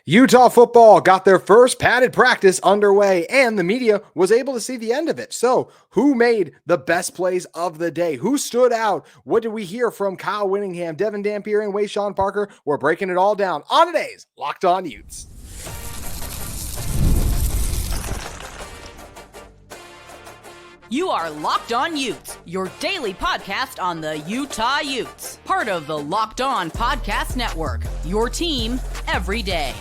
Utah football got their first padded practice underway, and the media was able to see the end of it. So, who made the best plays of the day? Who stood out? What did we hear from Kyle Whittingham, Devon Dampier, and Wayshawn Parker? We're breaking it all down on today's Locked On Utes. You are Locked On Utes, your daily podcast on the Utah Utes. Part of the Locked On Podcast Network, your team every day.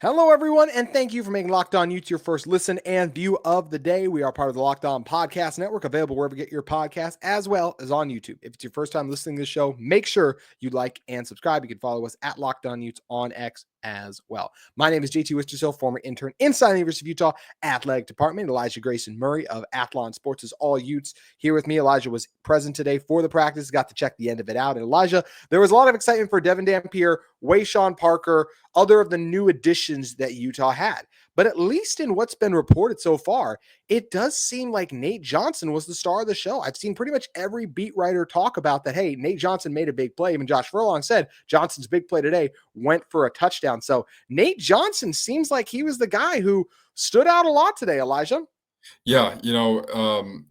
Hello, everyone, and thank you for making Locked On Utes your first listen and view of the day. We are part of the Locked On Podcast Network, available wherever you get your podcasts, as well as on YouTube. If it's your first time listening to the show, make sure you like and subscribe. You can follow us at Locked On Utes on X as well. My name is JT Wistrcill, former intern inside the University of Utah Athletic Department. Elijah Grayson Murray of Athlon Sports is all Utes here with me. Elijah was present today for the practice, got to check the end of it out. And Elijah, there was a lot of excitement for Devon Dampier, Wayshawn Parker, other of the new additions that Utah had. But at least in what's been reported so far, it does seem like Nate Johnson was the star of the show. I've seen pretty much every beat writer talk about that. Hey, Nate Johnson made a big play. Even Josh Furlong said Johnson's big play today went for a touchdown. So Nate Johnson seems like he was the guy who stood out a lot today, Elijah. Yeah,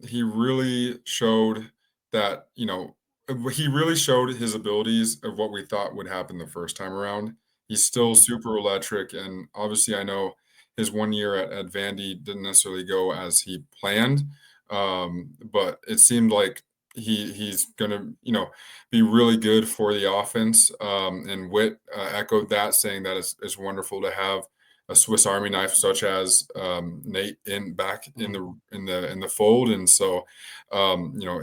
he really showed that, he really showed his abilities of what we thought would happen the first time around. He's still super electric, and obviously I know his 1 year at Vandy didn't necessarily go as he planned, but it seemed like he's going to, be really good for the offense. And Witt echoed that, saying that it's wonderful to have a Swiss Army knife such as Nate back in the fold. And so,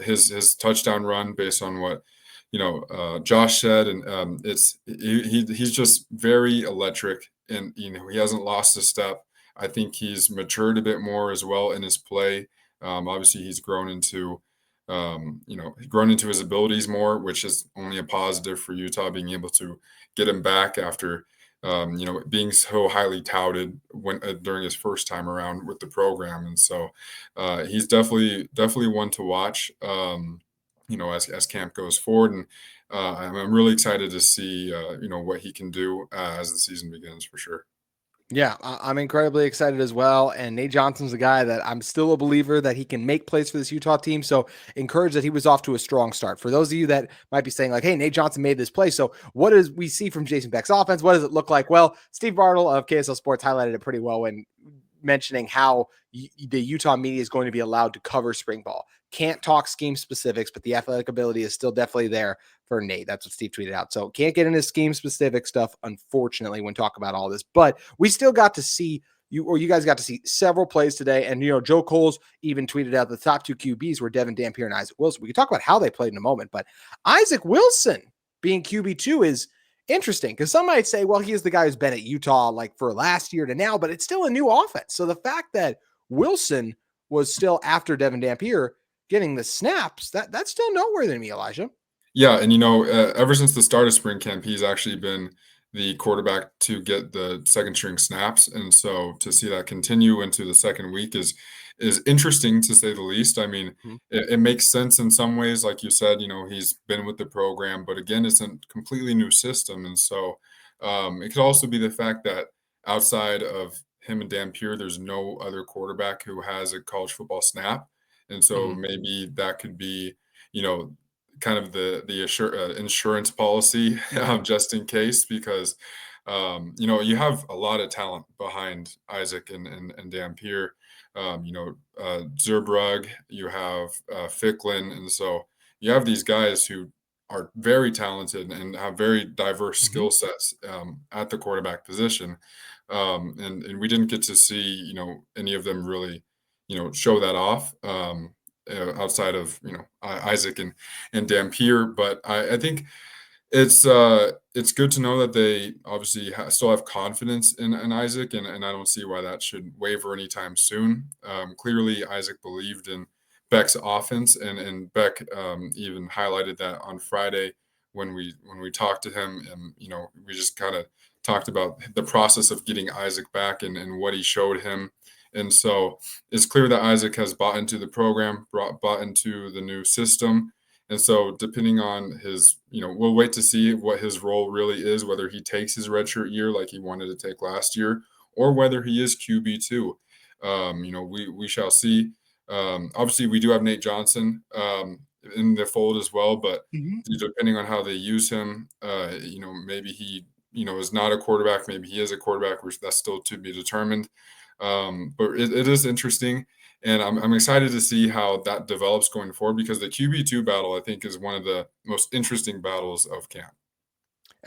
his touchdown run, based on what Josh said, and he's just very electric, and he hasn't lost a step. I think he's matured a bit more as well in his play. Obviously, he's grown into his abilities more, which is only a positive for Utah, being able to get him back after being so highly touted during his first time around with the program. And so he's definitely one to watch. As camp goes forward, and I'm really excited to see what he can do as the season begins, for sure. Yeah, I'm incredibly excited as well. And Nate Johnson's a guy that I'm still a believer that he can make plays for this Utah team. So encouraged that he was off to a strong start. For those of you that might be saying like, hey, Nate Johnson made this play. So what does we see from Jason Beck's offense? What does it look like? Well, Steve Bartle of KSL Sports highlighted it pretty well when mentioning how the Utah media is going to be allowed to cover spring ball. Can't talk scheme specifics, but the athletic ability is still definitely there for Nate. That's what Steve tweeted out. So can't get into scheme specific stuff, unfortunately, when talk about all this, but we still got to see you guys got to see several plays today. And, Joe Coles even tweeted out the top two QBs were Devon Dampier and Isaac Wilson. We can talk about how they played in a moment, but Isaac Wilson being QB2 is interesting because some might say, well, he is the guy who's been at Utah like for last year to now, but it's still a new offense. So the fact that Wilson was still after Devon Dampier getting the snaps, that's still noteworthy to me, Elijah. Yeah, and ever since the start of spring camp, he's actually been the quarterback to get the second string snaps, and so to see that continue into the second week is interesting, to say the least. I mean, it makes sense in some ways, like you said. He's been with the program, but again, it's a completely new system, and so it could also be the fact that outside of him and Dampier, there's no other quarterback who has a college football snap. And so maybe that could be, kind of the insurance policy, just in case, because, you have a lot of talent behind Isaac and Dampier. Zerbrug, you have Ficklin. And so you have these guys who are very talented and have very diverse skill sets at the quarterback position. And we didn't get to see, any of them really show that off outside of Isaac and Dampier. But I think it's good to know that they obviously still have confidence in Isaac, and I don't see why that should waver anytime soon. Clearly, Isaac believed in Beck's offense, and Beck even highlighted that on Friday when we talked to him, and we just kind of talked about the process of getting Isaac back and what he showed him. And so it's clear that Isaac has bought into the program, bought into the new system. And so depending on his, we'll wait to see what his role really is, whether he takes his redshirt year like he wanted to take last year, or whether he is QB2. We shall see. Obviously, we do have Nate Johnson in the fold as well, but depending on how they use him, maybe he, is not a quarterback. Maybe he is a quarterback, which that's still to be determined. But it is interesting. And I'm excited to see how that develops going forward, because the QB2 battle, I think, is one of the most interesting battles of camp.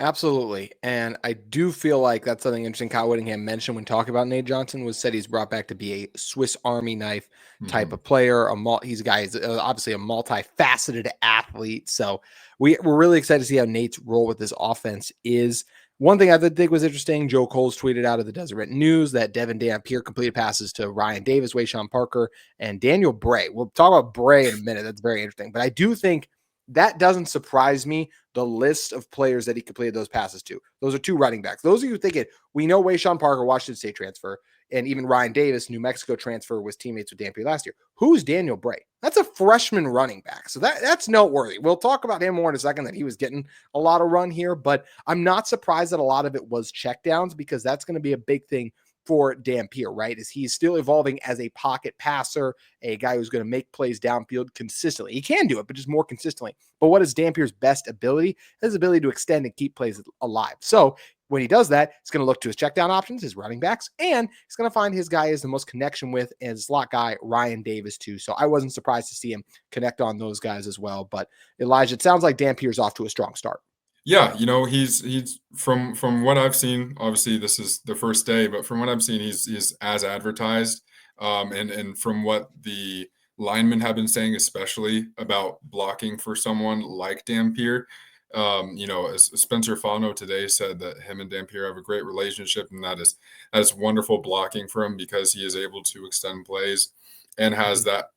Absolutely. And I do feel like that's something interesting Kyle Whittingham mentioned when talking about Nate Johnson, was said he's brought back to be a Swiss Army knife type of player. He's a guy, he's obviously a multifaceted athlete. So we're really excited to see how Nate's role with this offense is. One thing I did think was interesting, Joe Coles tweeted out of the Deseret News that Devon Dampier completed passes to Ryan Davis, Wayshawn Parker, and Daniel Bray. We'll talk about Bray in a minute. That's very interesting. But I do think that doesn't surprise me, the list of players that he completed those passes to. Those are 2 running backs. Those of you thinking, we know Wayshawn Parker, Washington State transfer, and even Ryan Davis, New Mexico transfer, was teammates with Dampier last year. Who's Daniel Bray? That's a freshman running back. So that's noteworthy. We'll talk about him more in a second, that he was getting a lot of run here, but I'm not surprised that a lot of it was checkdowns, because that's going to be a big thing for Dampier, right? Is he's still evolving as a pocket passer, a guy who's going to make plays downfield consistently. He can do it, but just more consistently. But what is Dampier's best ability? His ability to extend and keep plays alive. So when he does that, he's going to look to his check down options, his running backs, and he's going to find his guy is the most connection with, and slot guy Ryan Davis too. So I wasn't surprised to see him connect on those guys as well. But Elijah, it sounds like Dampier's off to a strong start. Yeah, he's from what I've seen. Obviously, this is the first day, but from what I've seen, he's as advertised. And from what the linemen have been saying, especially about blocking for someone like Dampier, as Spencer Fano today said that him and Dampier have a great relationship, and that is wonderful blocking for him, because he is able to extend plays and has that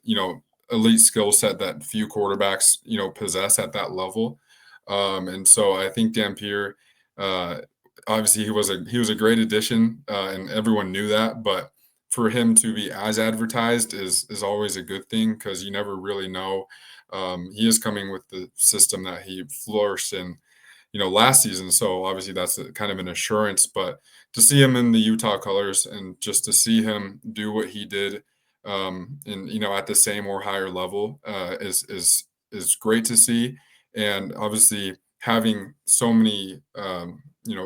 elite skill set that few quarterbacks possess at that level. And so I think Dampier, obviously he was a great addition, and everyone knew that, but for him to be as advertised is always a good thing, because you never really know. He is coming with the system that he flourished in, last season. So obviously that's kind of an assurance, but to see him in the Utah colors and just to see him do what he did, at the same or higher level, is great to see. And obviously having so many,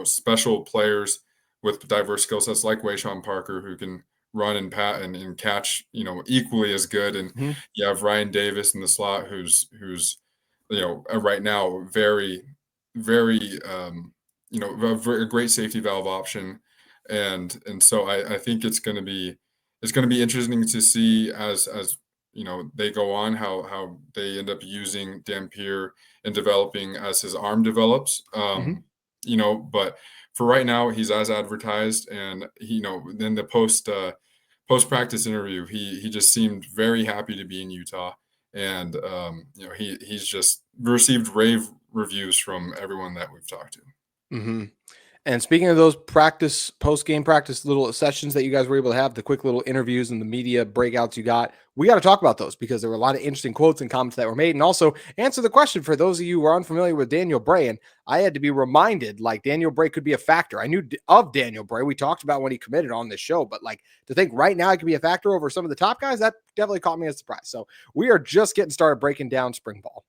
special players with diverse skill sets like Wayshawn Parker, who can run and pat and catch, equally as good. And you have Ryan Davis in the slot, who's right now very, very, a great safety valve option. And so I think it's going to be interesting to see as they go on, how they end up using Dampier and developing as his arm develops. But for right now, he's as advertised, and then the post practice interview, he just seemed very happy to be in Utah, and he's just received rave reviews from everyone that we've talked to. And speaking of those post-game practice little sessions that you guys were able to have, the quick little interviews and the media breakouts you got, we got to talk about those, because there were a lot of interesting quotes and comments that were made, and also answer the question for those of you who are unfamiliar with Daniel Bray. And I had to be reminded, like, Daniel Bray could be a factor. I knew of Daniel Bray. We talked about when he committed on this show, but like, to think right now he could be a factor over some of the top guys, that definitely caught me as a surprise. So we are just getting started breaking down spring ball.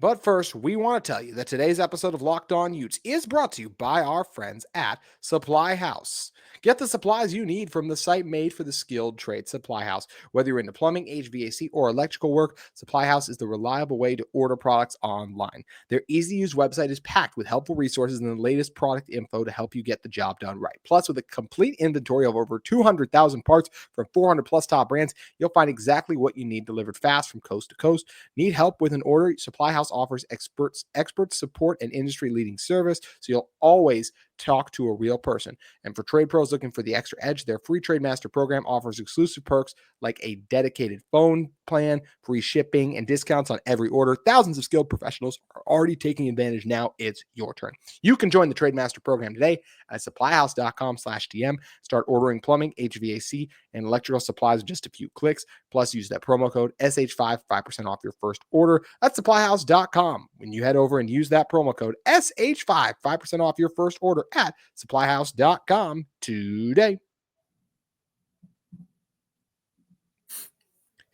But first, we want to tell you that today's episode of Locked On Utes is brought to you by our friends at Supply House. Get the supplies you need from the site made for the skilled trade, Supply House. Whether you're into plumbing, HVAC, or electrical work, Supply House is the reliable way to order products online. Their easy-to-use website is packed with helpful resources and the latest product info to help you get the job done right. Plus, with a complete inventory of over 200,000 parts from 400 plus top brands, you'll find exactly what you need delivered fast from coast to coast. Need help with an order? Supply House offers expert support and industry-leading service, so you'll always talk to a real person. And for trade pros looking for the extra edge, their free Trade Master program offers exclusive perks like a dedicated phone plan, free shipping, and discounts on every order. Thousands of skilled professionals are already taking advantage. Now it's your turn. You can join the Trade Master program today at supplyhouse.com/TM. Start ordering plumbing, HVAC, and electrical supplies with just a few clicks. Plus, use that promo code SH5, 5% off your first order. That's supplyhouse.com. When you head over and use that promo code SH5, 5% off your first order at supplyhouse.com today.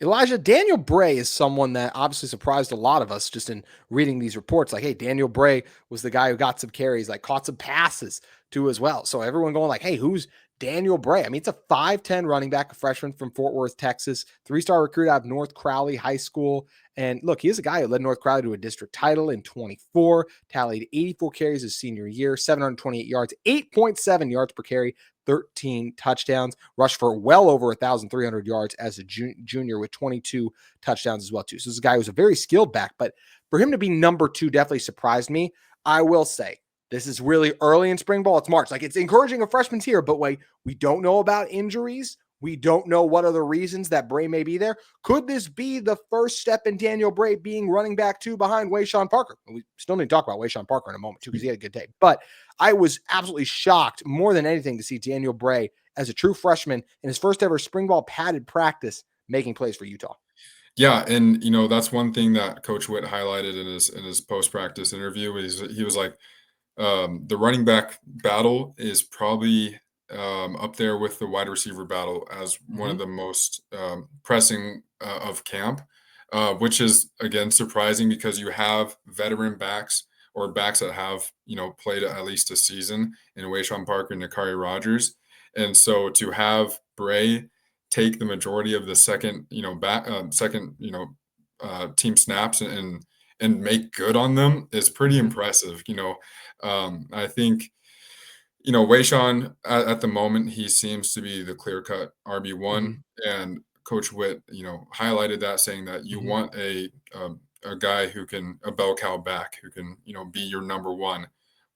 Elijah, Daniel Bray is someone that obviously surprised a lot of us just in reading these reports. Like, hey, Daniel Bray was the guy who got some carries, like caught some passes too as well. So everyone going like, hey, who's Daniel Bray? I mean, it's a 5'10" running back, a freshman from Fort Worth, Texas, 3-star recruit out of North Crowley High School. And look, he's a guy who led North Crowley to a district title in 24, tallied 84 carries his senior year, 728 yards, 8.7 yards per carry, 13 touchdowns, rushed for well over 1,300 yards as a junior with 22 touchdowns as well too. So this is a guy who's a very skilled back, but for him to be number 2 definitely surprised me. I will say this is really early in spring ball. It's March. Like, it's encouraging a freshman's here, but wait, we don't know about injuries. We don't know what are the reasons that Bray may be there. Could this be the first step in Daniel Bray being running back 2 behind Wayshawn Parker? We still need to talk about Wayshawn Parker in a moment too, because he had a good day. But I was absolutely shocked more than anything to see Daniel Bray as a true freshman in his first ever spring ball padded practice making plays for Utah. Yeah, and that's one thing that Coach Witt highlighted in his post-practice interview. He was like, the running back battle is probably up there with the wide receiver battle as one of the most pressing of camp, which is, again, surprising because you have veteran backs or backs that have, played at least a season in Wayshawn Parker and Nakari Rogers. And so to have Bray take the majority of the second team snaps and make good on them is pretty impressive. I think, Wayshawn at the moment, he seems to be the clear-cut RB1, and Coach Witt, highlighted that, saying that you want a guy who can, a bell cow back, who can, be your number 1.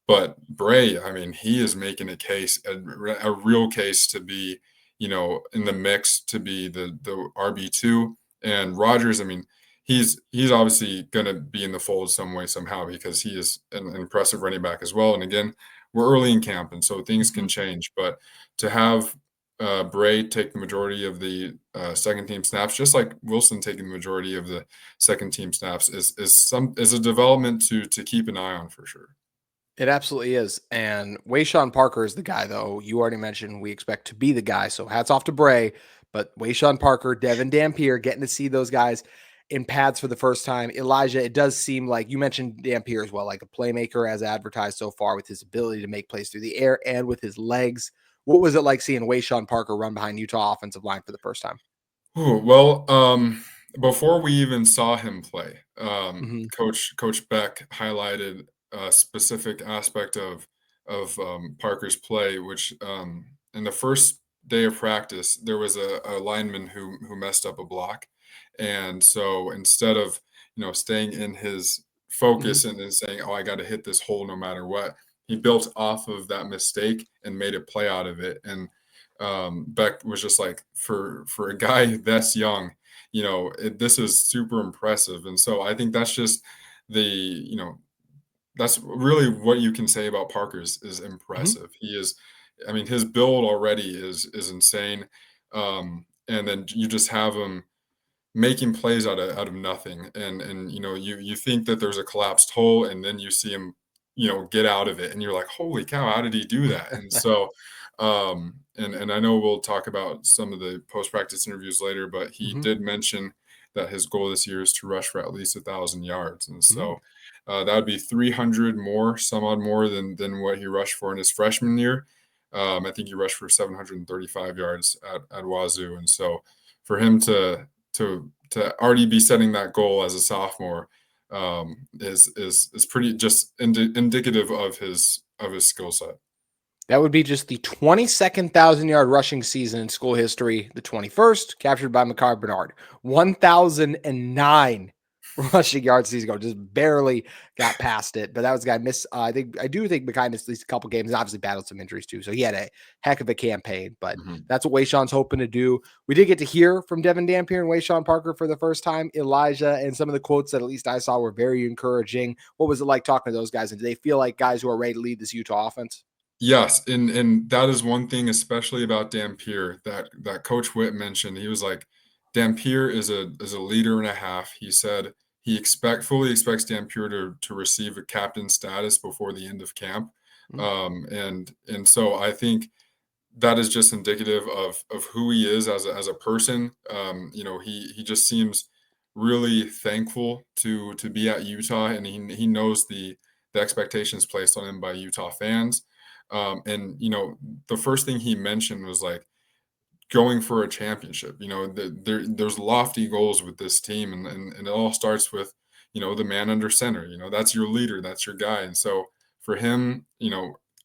But Bray, I mean, he is making a case, a real case to be, in the mix to be the RB2. And Rogers, I mean, he's obviously going to be in the fold some way, somehow, because he is an impressive running back as well. And again, we're early in camp, and so things can change. But to have Bray take the majority of the second team snaps, just like Wilson taking the majority of the second team snaps, is a development to keep an eye on for sure. It absolutely is. And Wayshawn Parker is the guy, though. You already mentioned we expect to be the guy. So hats off to Bray. But Wayshawn Parker, Devon Dampier, getting to see those guys in pads for the first time. Elijah, it does seem like you mentioned Dampier as well, like a playmaker as advertised so far, with his ability to make plays through the air and with his legs. What was it like seeing Wayshawn Parker run behind Utah offensive line for the first time? Well, before we even saw him play, Coach Beck highlighted a specific aspect of Parker's play, which in the first day of practice, there was a lineman who messed up a block. And so instead of, staying in his focus and then saying, oh, I got to hit this hole no matter what, he built off of that mistake and made a play out of it. And Beck was just like, for a guy that's young, this is super impressive. And so I think that's just that's really what you can say about Parker is impressive. He is, I mean, his build already is insane. And then you just have him making plays out of nothing. And you think that there's a collapsed hole, and then you see him, get out of it, and you're like, holy cow, how did he do that? And so and I know we'll talk about some of the post-practice interviews later, but he did mention that his goal this year is to rush for at least 1,000 yards. And so that would be 300 more, some odd more than what he rushed for in his freshman year. I think he rushed for 735 yards at Wazoo. And so for him to already be setting that goal as a sophomore is pretty just indicative of his skill set. That would be just the 22nd 1,000-yard rushing season in school history, the 21st, captured by Makar Bernard. 1,009 rushing yards season ago, just barely got past it. But that was a guy I do think Mekhi missed at least a couple games. Obviously battled some injuries too, so he had a heck of a campaign. But that's what Wayshawn's hoping to do. We did get to hear from Devon Dampier and Wayshawn Parker for the first time. Elijah, and some of the quotes that at least I saw were very encouraging. What was it like talking to those guys? And do they feel like guys who are ready to lead this Utah offense? Yes, and that is one thing, especially about Dampier, that Coach Witt mentioned. He was like, Dampier is a leader and a half. He said he fully expects Dampier to receive a captain status before the end of camp. And so I think that is just indicative of who he is as a person. He just seems really thankful to be at Utah, and he knows the expectations placed on him by Utah fans. And the first thing he mentioned was like going for a championship. There's lofty goals with this team, and it all starts with the man under center. That's your leader, that's your guy. And so for him,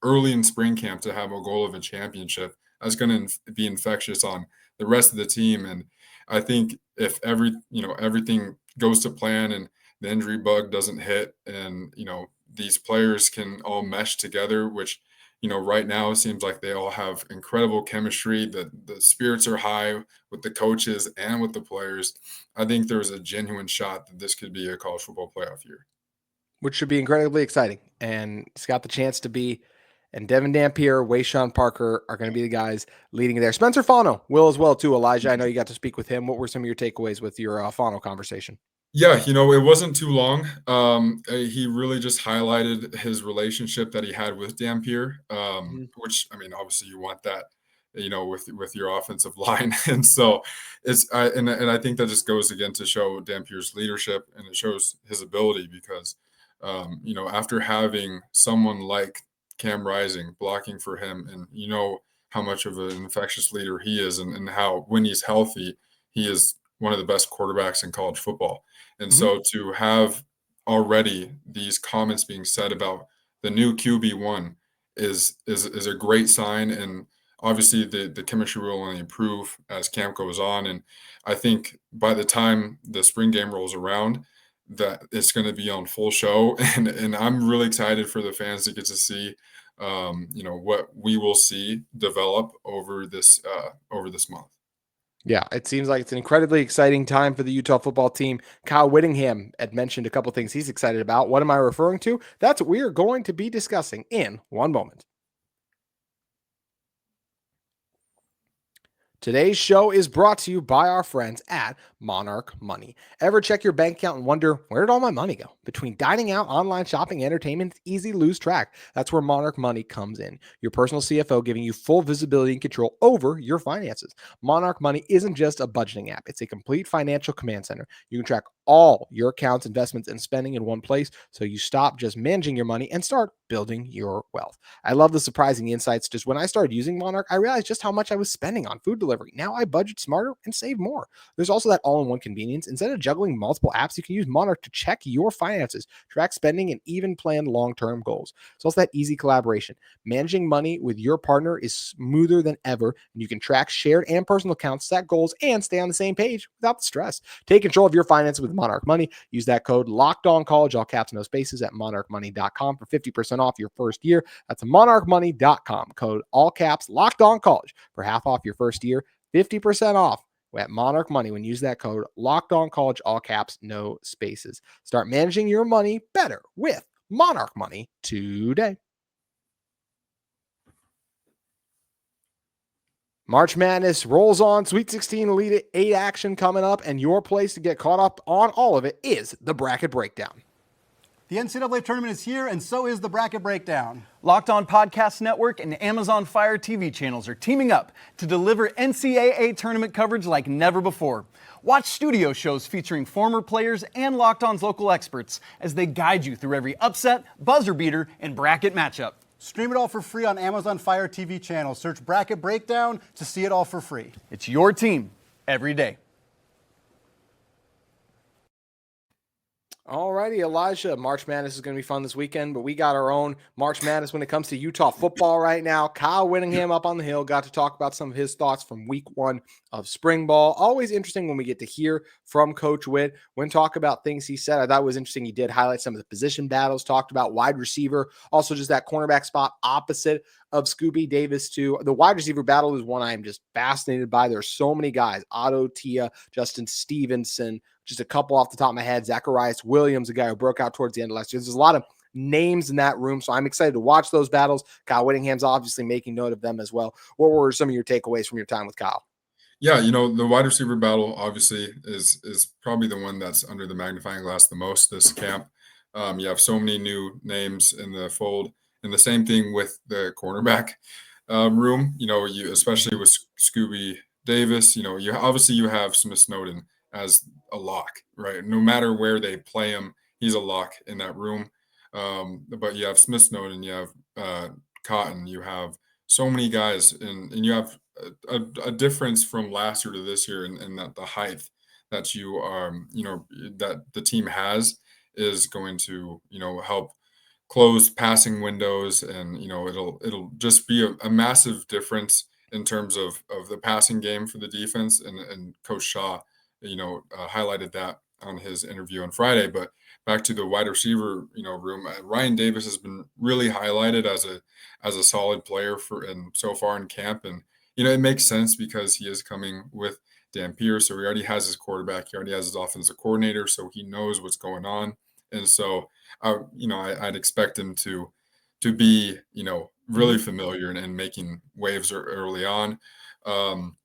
early in spring camp to have a goal of a championship, that's going to be infectious on the rest of the team. And I think if everything goes to plan and the injury bug doesn't hit, and these players can all mesh together, which right now it seems like they all have incredible chemistry. The spirits are high with the coaches and with the players. I think there's a genuine shot that this could be a college football playoff year, which should be incredibly exciting. And it's got the chance to be. And Devon Dampier, Wayshawn Parker are going to be the guys leading there. Spencer Fano will as well too. Elijah, I know you got to speak with him. What were some of your takeaways with your Fano conversation? Yeah, it wasn't too long. He really just highlighted his relationship that he had with Dampier, which, I mean, obviously you want that, with your offensive line. And so and I think that just goes again to show Dampier's leadership, and it shows his ability because, after having someone like Cam Rising blocking for him, and how much of an infectious leader he is, and how when he's healthy, he is one of the best quarterbacks in college football. And so to have already these comments being said about the new QB1 is a great sign. And obviously the chemistry will only improve as camp goes on. And I think by the time the spring game rolls around, that it's going to be on full show. And I'm really excited for the fans to get to see, what we will see develop over this month. Yeah, it seems like it's an incredibly exciting time for the Utah football team. Kyle Whittingham had mentioned a couple things he's excited about. What am I referring to? That's what we are going to be discussing in one moment. Today's show is brought to you by our friends at Monarch Money. Ever check your bank account and wonder, where did all my money go? Between dining out, online shopping, entertainment, it's easy to lose track. That's where Monarch Money comes in. Your personal CFO giving you full visibility and control over your finances. Monarch Money isn't just a budgeting app. It's a complete financial command center. You can track all your accounts, investments, and spending in one place, so you stop just managing your money and start building your wealth. I love the surprising insights. Just when I started using Monarch, I realized just how much I was spending on food delivery. Now I budget smarter and save more. There's also that all-in-one convenience. Instead of juggling multiple apps, you can use Monarch to check your finances, track spending, and even plan long-term goals. It's also that easy collaboration. Managing money with your partner is smoother than ever, and you can track shared and personal accounts, set goals, and stay on the same page without the stress. Take control of your finances with Monarch Money. Use that code LOCKEDONCollege, all caps, no spaces, at monarchmoney.com for 50% off your first year. That's monarchmoney.com. Code all caps, LOCKEDONCollege for half off your first year, 50% off at Monarch Money when you use that code LOCKEDONCollege, all caps, no spaces. Start managing your money better with Monarch Money today. March Madness rolls on. Sweet 16 Elite 8 action coming up, and your place to get caught up on all of it is the Bracket Breakdown. The NCAA tournament is here, and so is the Bracket Breakdown. Locked On Podcast Network and Amazon Fire TV channels are teaming up to deliver NCAA tournament coverage like never before. Watch studio shows featuring former players and Locked On's local experts as they guide you through every upset, buzzer beater, and bracket matchup. Stream it all for free on Amazon Fire TV channel. Search Bracket Breakdown to see it all for free. It's your team every day. Alrighty, Elijah. March Madness is going to be fun this weekend, but we got our own March Madness when it comes to Utah football right now. Kyle Whittingham up on the hill got to talk about some of his thoughts from week 1 of spring ball. Always interesting when we get to hear from Coach Witt when talk about things he said. I thought it was interesting. He did highlight some of the position battles, talked about wide receiver, also just that cornerback spot opposite of Scooby Davis too. The wide receiver battle is one I am just fascinated by. There are so many guys, Otto Tia, Justin Stevenson, just a couple off the top of my head. Zacharias Williams, a guy who broke out towards the end of last year. There's a lot of names in that room, so I'm excited to watch those battles. Kyle Whittingham's obviously making note of them as well. What were some of your takeaways from your time with Kyle? Yeah, the wide receiver battle obviously is probably the one that's under the magnifying glass the most this camp. You have so many new names in the fold, and the same thing with the cornerback room. You especially with Scooby Davis. You have Smith Snowden as a lock, right? No matter where they play him, he's a lock in that room. But you have Smith Snowden, you have Cotton, you have so many guys, and you have a difference from last year to this year, and that the height that that the team has is going to help close passing windows, and it'll just be a massive difference in terms of the passing game for the defense, and Coach Shaw highlighted that on his interview on Friday. But back to the wide receiver room, Ryan Davis has been really highlighted as a solid player and so far in camp, and it makes sense because he is coming with Dampier, so he already has his quarterback, he already has his offensive coordinator, so he knows what's going on. And so I'd expect him to be really familiar and making waves early on. I'm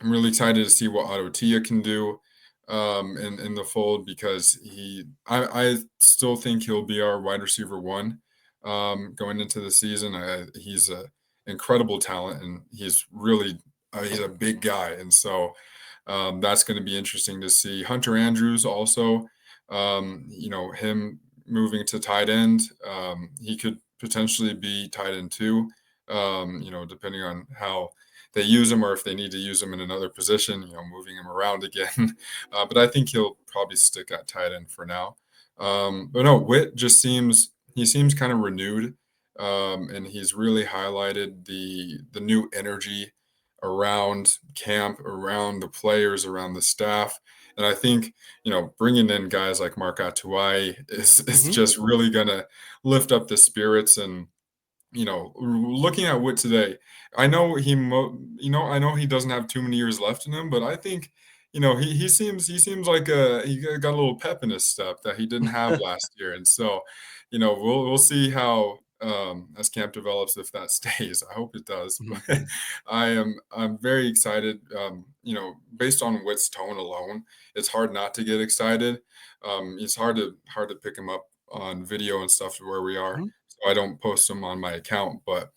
really excited to see what Otto Tia can do in the fold, because I still think he'll be our wide receiver 1 going into the season. He's a incredible talent, and he's a big guy, and so that's going to be interesting to see. Hunter Andrews also, him moving to tight end, he could potentially be tight end 2, depending on how they use him, or if they need to use him in another position, moving him around again. But I think he'll probably stick at tight end for now. But no, Witt seems kind of renewed, and he's really highlighted the new energy around camp, around the players, around the staff. And I think, bringing in guys like Mark Atuai is just really going to lift up the spirits. And looking at Witt today, I know he doesn't have too many years left in him, but I think, he seems like he got a little pep in his step that he didn't have last year. And so, we'll see how as camp develops, if that stays. I hope it does. But I'm very excited. Based on Witt's tone alone, it's hard not to get excited. It's hard to pick him up on video and stuff where we are. So I don't post them on my account, but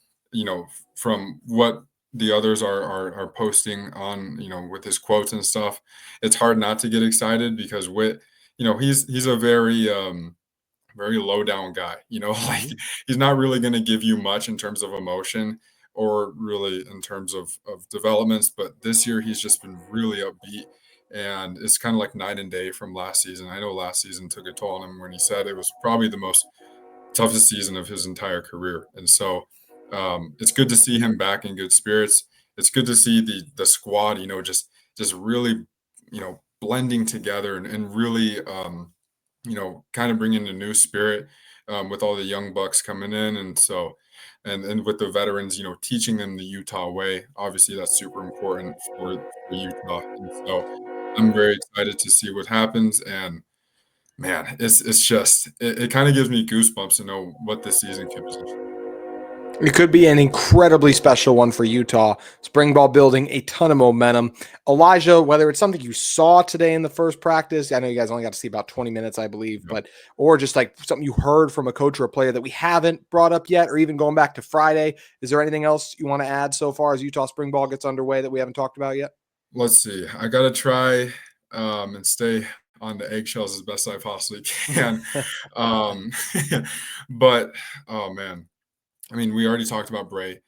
from what the others are posting on, with his quotes and stuff, it's hard not to get excited, because Witt, he's a very low down guy, like he's not really going to give you much in terms of emotion or really in terms of developments. But this year he's just been really upbeat, and it's kind of like night and day from last season. I know last season took a toll on him when he said it was probably the most toughest season of his entire career. And so it's good to see him back in good spirits. It's good to see the squad, just really, blending together, and really, kind of bringing a new spirit with all the young bucks coming in. And so, and with the veterans, teaching them the Utah way. Obviously, that's super important for Utah. And so I'm very excited to see what happens. And man, it's just it kind of gives me goosebumps to know what this season could potentially be. It could be an incredibly special one for Utah. Spring ball building a ton of momentum. Elijah, whether it's something you saw today in the first practice, I know you guys only got to see about 20 minutes, I believe, or just like something you heard from a coach or a player that we haven't brought up yet, or even going back to Friday, is there anything else you want to add so far as Utah spring ball gets underway that we haven't talked about yet? Let's see. I got to try and stay on the eggshells as best I possibly can. But, oh man, I mean, we already talked about Bray.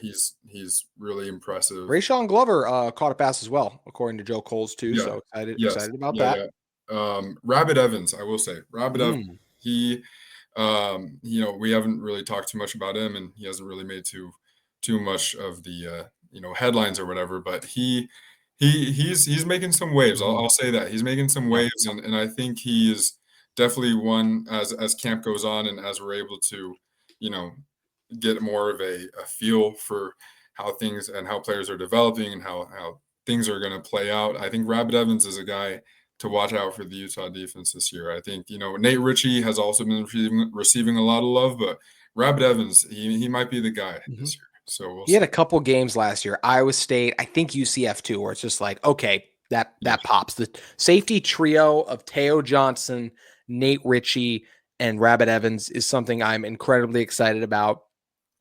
He's really impressive. Rayshawn Glover caught a pass as well, according to Joe Coles too. So excited about that. Rabbit Evans, I will say. Rabbit Evans, Mm. he, we haven't really talked too much about him, and he hasn't really made too much of the headlines or whatever. But he's making some waves. I'll say that he's making some Yep. waves, and I think he is definitely one as camp goes on and as we're able to, you know, get more of a feel for how things and how players are developing and how things are going to play out. I think Rabbit Evans is a guy to watch out for the Utah defense this year. I think, Nate Ritchie has also been receiving a lot of love, but Rabbit Evans, he might be the guy this year. So we'll He see. had a couple games last year, Iowa State, I think UCF too, where it's just like, okay, that pops. The safety trio of Teo Johnson, Nate Ritchie, and Rabbit Evans is something I'm incredibly excited about.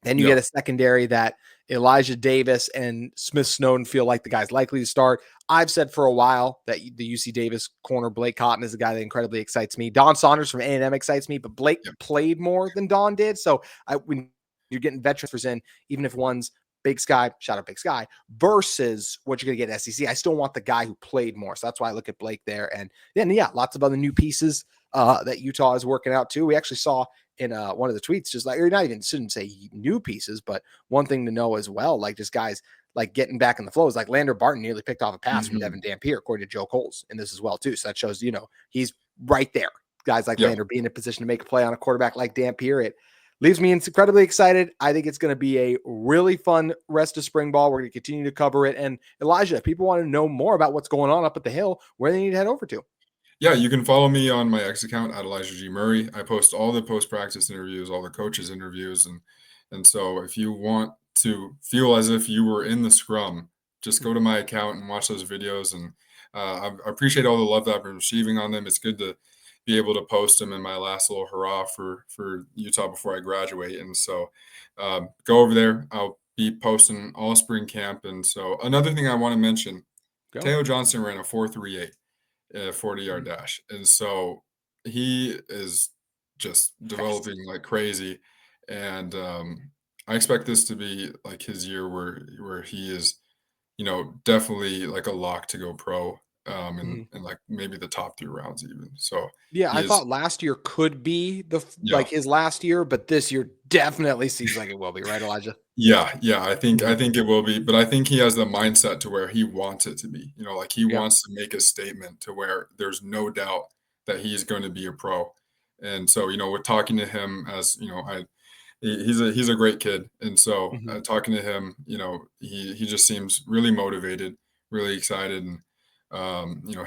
Then you get a secondary that Elijah Davis and Smith Snowden feel like the guy's likely to start. I've said for a while that the UC Davis corner, Blake Cotton, is a guy that incredibly excites me. Don Saunders from A&M excites me, but Blake played more than Don did. So when you're getting veterans in, even if one's Big Sky, shout out Big Sky, versus what you're going to get at SEC, I still want the guy who played more. So that's why I look at Blake there. And then, lots of other new pieces that Utah is working out too. We actually saw in one of the tweets, just like, or not even shouldn't say new pieces, but one thing to know as well, like just guys like getting back in the flow is like Lander Barton nearly picked off a pass from Devon Dampier, according to Joe Coles in this as well too. So that shows, he's right there. Guys like Lander being in a position to make a play on a quarterback like Dampier, it leaves me incredibly excited. I think it's going to be a really fun rest of spring ball. We're going to continue to cover it. And Elijah, if people want to know more about what's going on up at the Hill, where they need to head over to. Yeah, you can follow me on my X account at Elijah G. Murray. I post all the post-practice interviews, all the coaches' interviews. And so if you want to feel as if you were in the scrum, just go to my account and watch those videos. And I appreciate all the love that I've been receiving on them. It's good to be able to post them in my last little hurrah for Utah before I graduate. And so go over there. I'll be posting all spring camp. And so another thing I want to mention, Teo Johnson ran a 4.38. 40-yard dash, and so he is just developing like crazy, and I expect this to be like his year where he is, definitely like a lock to go pro, and like maybe the top 3 rounds even. So I thought last year could be like his last year, but this year definitely seems like it will be, right, Elijah? Yeah, I think it will be, but I think he has the mindset to where he wants it to be. Like he wants to make a statement to where there's no doubt that he's going to be a pro. And so, we're talking to him as, he's a great kid. And so talking to him, he just seems really motivated, really excited. And,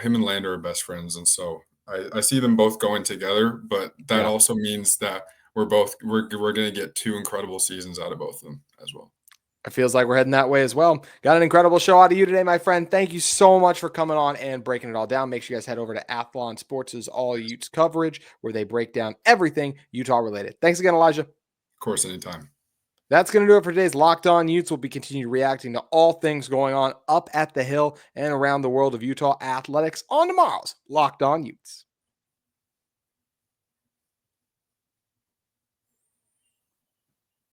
him and Lander are best friends. And so I see them both going together, but that also means that we're going to get 2 incredible seasons out of both of them as well. It feels like we're heading that way as well. Got an incredible show out of you today, my friend. Thank you so much for coming on and breaking it all down. Make sure you guys head over to Athlon Sports' All Utes coverage, where they break down everything Utah related. Thanks again, Elijah. Of course, anytime. That's going to do it for today's Locked On Utes. We'll be continuing reacting to all things going on up at the Hill and around the world of Utah athletics on tomorrow's Locked On Utes.